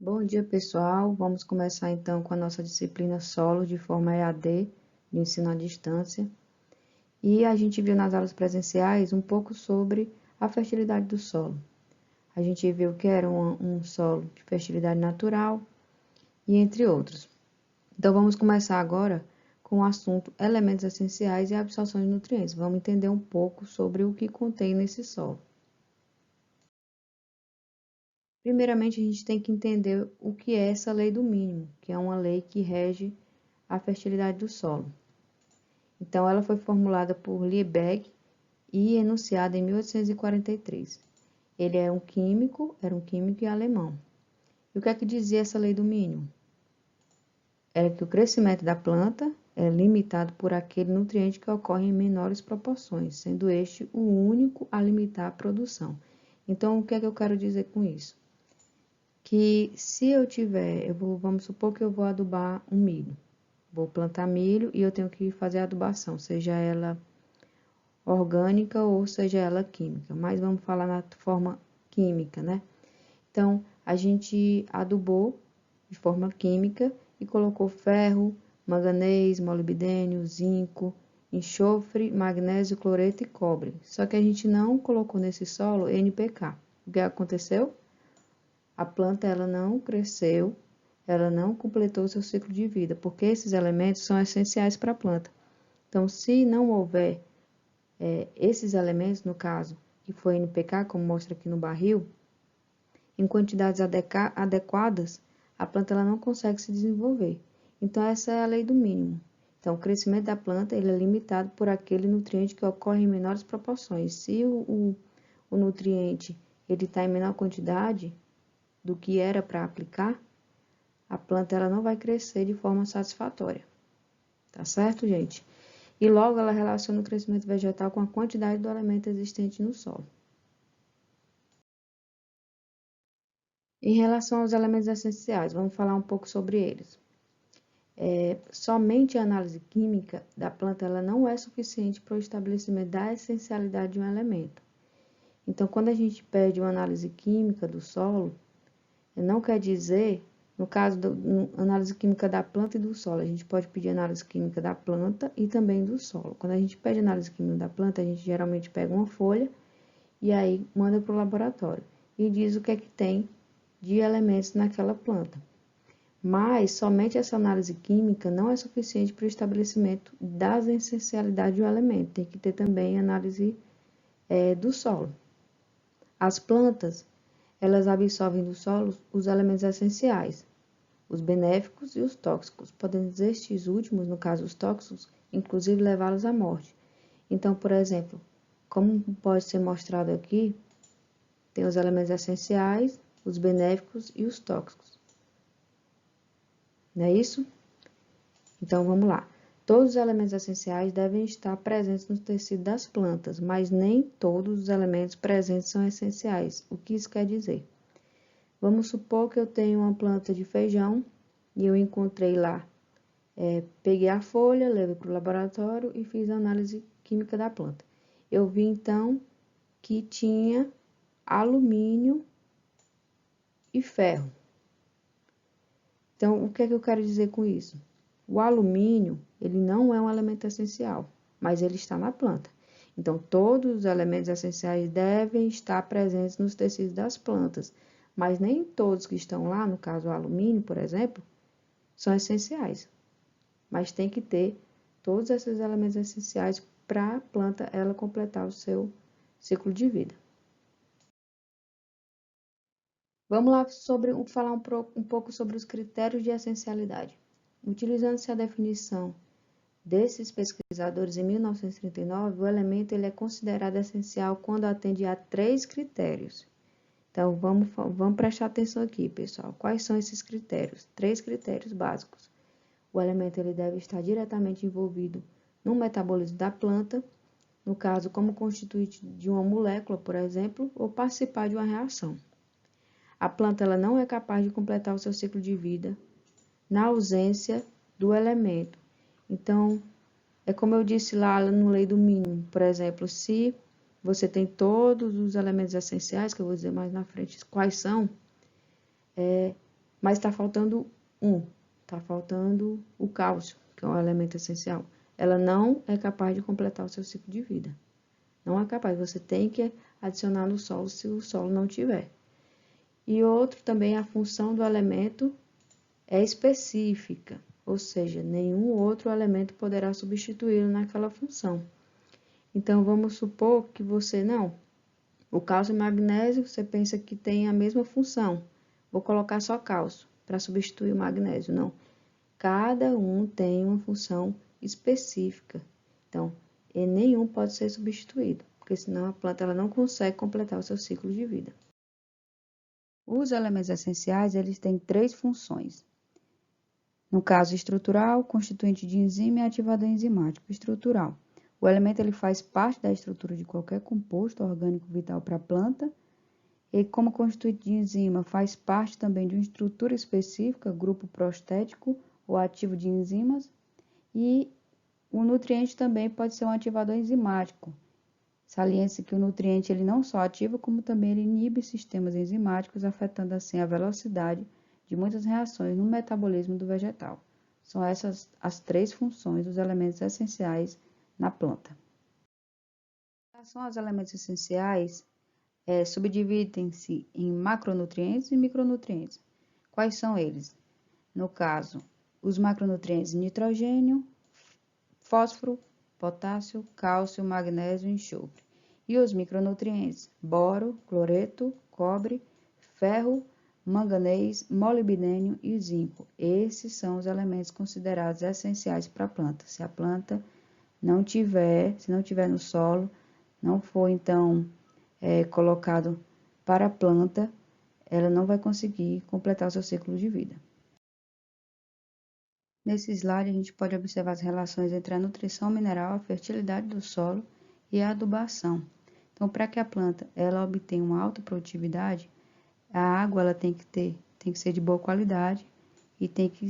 Bom dia, pessoal. Vamos começar então com a nossa disciplina Solo de forma EAD, de ensino à distância. E a gente viu nas aulas presenciais um pouco sobre a fertilidade do solo. A gente viu que era um solo de fertilidade natural e entre outros. Então vamos começar agora com o assunto elementos essenciais e absorção de nutrientes. Vamos entender um pouco sobre o que contém nesse solo. Primeiramente, a gente tem que entender o que é essa lei do mínimo, que é uma lei que rege a fertilidade do solo. Então, ela foi formulada por Liebig e enunciada em 1843. Ele era um químico e alemão. E o que é que dizia essa lei do mínimo? Era que o crescimento da planta é limitado por aquele nutriente que ocorre em menores proporções, sendo este o único a limitar a produção. Então, o que é que eu quero dizer com isso? Que se eu tiver, vamos supor que eu vou adubar um milho. Vou plantar milho e eu tenho que fazer a adubação, seja ela orgânica ou seja ela química, mas vamos falar na forma química, né? Então, a gente adubou de forma química e colocou ferro, manganês, molibdênio, zinco, enxofre, magnésio, cloreto e cobre. Só que a gente não colocou nesse solo NPK. O que aconteceu? A planta ela não cresceu, ela não completou seu ciclo de vida, porque esses elementos são essenciais para a planta. Então, se não houver esses elementos, no caso, que foi NPK, como mostra aqui no barril, em quantidades adequadas, a planta ela não consegue se desenvolver. Então, essa é a lei do mínimo. Então, o crescimento da planta ele é limitado por aquele nutriente que ocorre em menores proporções. Se o nutriente ele está em menor quantidade do que era para aplicar, a planta ela não vai crescer de forma satisfatória. Tá certo, gente? E logo ela relaciona o crescimento vegetal com a quantidade do elemento existente no solo. Em relação aos elementos essenciais, vamos falar um pouco sobre eles. Somente a análise química da planta ela não é suficiente para o estabelecimento da essencialidade de um elemento. Então, quando a gente pede uma análise química do solo, não quer dizer, no caso da análise química da planta e do solo, a gente pode pedir análise química da planta e também do solo. Quando a gente pede análise química da planta, a gente geralmente pega uma folha e aí manda para o laboratório e diz o que é que tem de elementos naquela planta. Mas somente essa análise química não é suficiente para o estabelecimento das essencialidades do elemento. Tem que ter também análise do solo. As plantas, elas absorvem do solo os elementos essenciais, os benéficos e os tóxicos, podendo estes últimos, no caso os tóxicos, inclusive levá-los à morte. Então, por exemplo, como pode ser mostrado aqui, tem os elementos essenciais, os benéficos e os tóxicos. Não é isso? Então, vamos lá. Todos os elementos essenciais devem estar presentes no tecido das plantas, mas nem todos os elementos presentes são essenciais. O que isso quer dizer? Vamos supor que eu tenho uma planta de feijão e eu encontrei lá, peguei a folha, levei para o laboratório e fiz a análise química da planta. Eu vi então que tinha alumínio e ferro. Então, o que é que eu quero dizer com isso? O alumínio, ele não é um elemento essencial, mas ele está na planta. Então, todos os elementos essenciais devem estar presentes nos tecidos das plantas, mas nem todos que estão lá, no caso o alumínio, por exemplo, são essenciais. Mas tem que ter todos esses elementos essenciais para a planta ela completar o seu ciclo de vida. Vamos lá falar um pouco sobre os critérios de essencialidade. Utilizando-se a definição desses pesquisadores em 1939, o elemento ele é considerado essencial quando atende a 3 critérios. Então, vamos prestar atenção aqui, pessoal. Quais são esses critérios? 3 critérios básicos. O elemento ele deve estar diretamente envolvido no metabolismo da planta, no caso, como constituinte de uma molécula, por exemplo, ou participar de uma reação. A planta ela não é capaz de completar o seu ciclo de vida na ausência do elemento. Então, é como eu disse lá no lei do mínimo, por exemplo, se você tem todos os elementos essenciais, que eu vou dizer mais na frente quais são, mas está faltando está faltando o cálcio, que é um elemento essencial. Ela não é capaz de completar o seu ciclo de vida. Não é capaz, você tem que adicionar no solo se o solo não tiver. E outro também, a função do elemento é específica, ou seja, nenhum outro elemento poderá substituí-lo naquela função. Então, vamos supor que você não. O cálcio e o magnésio, você pensa que tem a mesma função. Vou colocar só cálcio para substituir o magnésio. Não. Cada um tem uma função específica. Então, e nenhum pode ser substituído, porque senão a planta ela não consegue completar o seu ciclo de vida. Os elementos essenciais, eles têm 3 funções. No caso estrutural, constituinte de enzima e ativador enzimático. Estrutural. O elemento ele faz parte da estrutura de qualquer composto orgânico vital para a planta. E como constituinte de enzima, faz parte também de uma estrutura específica, grupo prostético ou ativo de enzimas. E o nutriente também pode ser um ativador enzimático. Salienta-se que o nutriente ele não só ativa, como também ele inibe sistemas enzimáticos, afetando assim a velocidade de muitas reações no metabolismo do vegetal. São essas as 3 funções dos elementos essenciais na planta. Em relação aos elementos essenciais, subdividem-se em macronutrientes e micronutrientes. Quais são eles? No caso, os macronutrientes nitrogênio, fósforo, potássio, cálcio, magnésio e enxofre. E os micronutrientes, boro, cloreto, cobre, ferro, manganês, molibdênio e zinco. Esses são os elementos considerados essenciais para a planta. Se a planta não tiver, se não tiver no solo, não for então colocado para a planta, ela não vai conseguir completar o seu ciclo de vida. Nesse slide, a gente pode observar as relações entre a nutrição mineral, a fertilidade do solo e a adubação. Então, para que a planta ela obtenha uma alta produtividade, a água ela tem que ser de boa qualidade e tem que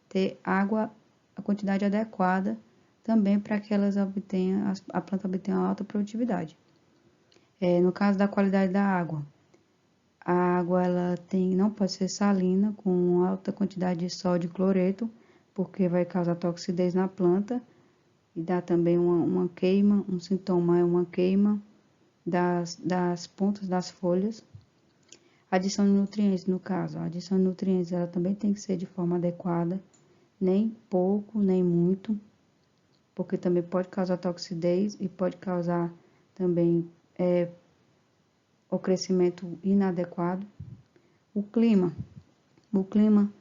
ter água, a quantidade adequada também para que a planta obtenha uma alta produtividade. No caso da qualidade da água, a água ela não pode ser salina, com alta quantidade de sódio e cloreto, porque vai causar toxidez na planta e dá também uma queima, um sintoma é uma queima das pontas das folhas. Adição de nutrientes, no caso, a adição de nutrientes ela também tem que ser de forma adequada, nem pouco, nem muito, porque também pode causar toxidez e pode causar também o crescimento inadequado. O clima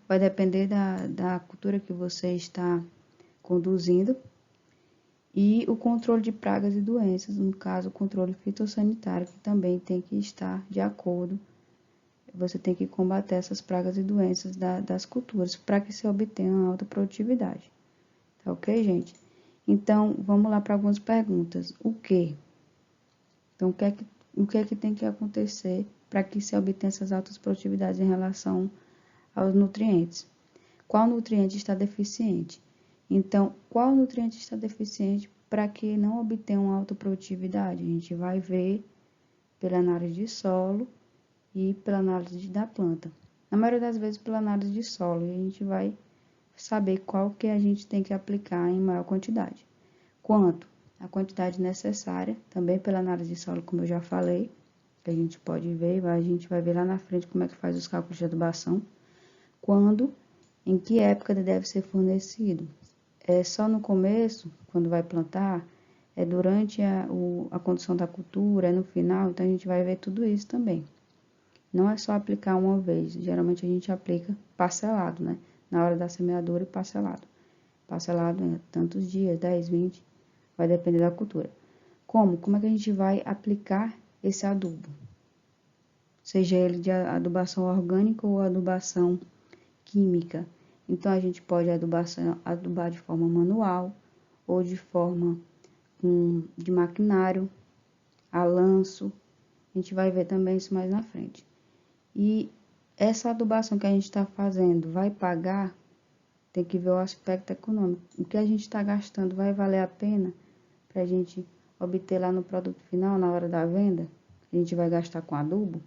vai depender da cultura que você está conduzindo e o controle de pragas e doenças, no caso, o controle fitossanitário, que também tem que estar de acordo. Você tem que combater essas pragas e doenças das culturas para que se obtenha uma alta produtividade. Tá ok, gente? Então, vamos lá para algumas perguntas. O que? Então, o que é que tem que acontecer para que se obtenha essas altas produtividades em relação aos nutrientes? Qual nutriente está deficiente? Então, qual nutriente está deficiente para que não obtenha uma alta produtividade? A gente vai ver pela análise de solo e pela análise da planta. Na maioria das vezes pela análise de solo, e a gente vai saber qual que a gente tem que aplicar em maior quantidade. Quanto? A quantidade necessária, também pela análise de solo, como eu já falei, que a gente pode ver, a gente vai ver lá na frente como é que faz os cálculos de adubação. Quando, em que época deve ser fornecido? É só no começo, quando vai plantar? É durante a condução da cultura? É no final? Então, a gente vai ver tudo isso também. Não é só aplicar uma vez, geralmente a gente aplica parcelado, né? Na hora da semeadura e parcelado. Parcelado é tantos dias, 10, 20, vai depender da cultura. Como? Como é que a gente vai aplicar esse adubo? Seja ele de adubação orgânica ou adubação química. Então, a gente pode adubar de forma manual ou de forma de maquinário, a lanço. A gente vai ver também isso mais na frente. E essa adubação que a gente está fazendo vai pagar? Tem que ver o aspecto econômico. O que a gente está gastando vai valer a pena para a gente obter lá no produto final, na hora da venda? A gente vai gastar com adubo?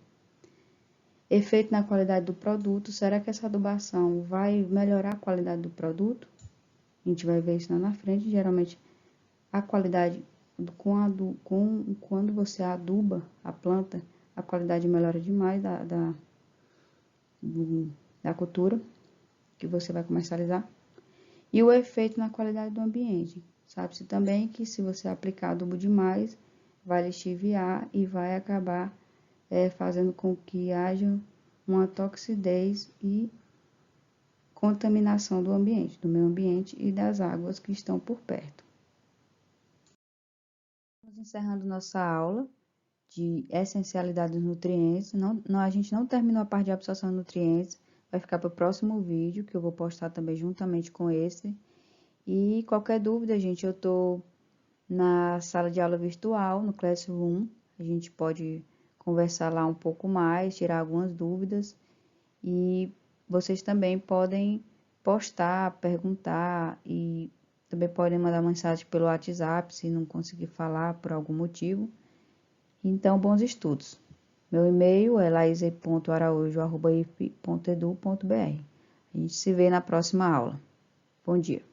Efeito na qualidade do produto. Será que essa adubação vai melhorar a qualidade do produto? A gente vai ver isso lá na frente. Geralmente, a qualidade, quando você aduba a planta, a qualidade melhora demais da cultura que você vai comercializar. E o efeito na qualidade do ambiente. Sabe-se também que se você aplicar adubo demais, vai lixiviar e vai acabar fazendo com que haja uma toxidez e contaminação do ambiente, do meio ambiente e das águas que estão por perto. Estamos encerrando nossa aula de essencialidade dos nutrientes. A gente não terminou a parte de absorção de nutrientes, vai ficar para o próximo vídeo, que eu vou postar também juntamente com esse. E qualquer dúvida, gente, eu estou na sala de aula virtual, no Classroom. A gente pode conversar lá um pouco mais, tirar algumas dúvidas. E vocês também podem postar, perguntar e também podem mandar mensagem pelo WhatsApp se não conseguir falar por algum motivo. Então, bons estudos. Meu e-mail é laise.araújo@if.edu.br. A gente se vê na próxima aula. Bom dia.